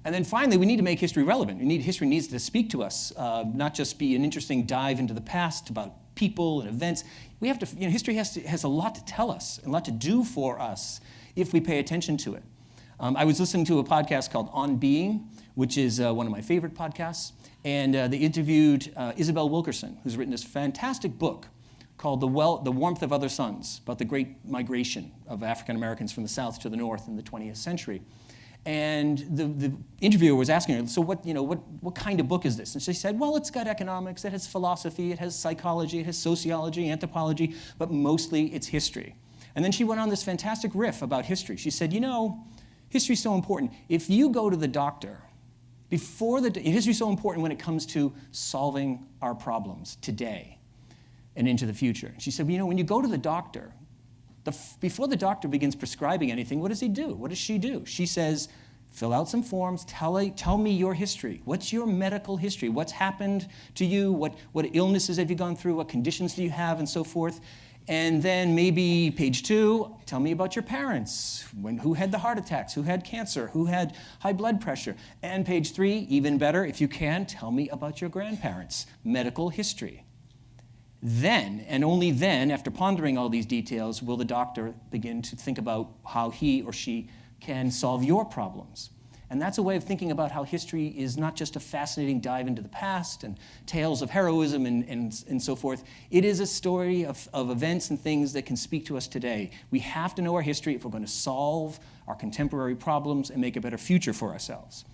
And then finally, we need to make history relevant. History needs to speak to us, not just be an interesting dive into the past about people and events. We have to, history has a lot to tell us, a lot to do for us if we pay attention to it. I was listening to a podcast called On Being, which is one of my favorite podcasts, and they interviewed Isabel Wilkerson, who's written this fantastic book called The Warmth of Other Suns, about the great migration of African Americans from the South to the North in the 20th century. And the interviewer was asking her, so what kind of book is this? And she said, well, it's got economics, it has philosophy, it has psychology, it has sociology, anthropology, but mostly it's history. And then she went on this fantastic riff about history. She said, history's so important. If you go to the doctor, history's so important when it comes to solving our problems today and into the future. She said, when you go to the doctor, before the doctor begins prescribing anything, what does he do? What does she do? She says, fill out some forms, tell me your history. What's your medical history? What's happened to you? What illnesses have you gone through? What conditions do you have? And so forth. And then maybe page 2, tell me about your parents. Who had the heart attacks? Who had cancer? Who had high blood pressure? And page 3, even better, if you can, tell me about your grandparents. Medical history. Then, and only then, after pondering all these details, will the doctor begin to think about how he or she can solve your problems. And that's a way of thinking about how history is not just a fascinating dive into the past and tales of heroism and so forth. It is a story of events and things that can speak to us today. We have to know our history if we're going to solve our contemporary problems and make a better future for ourselves.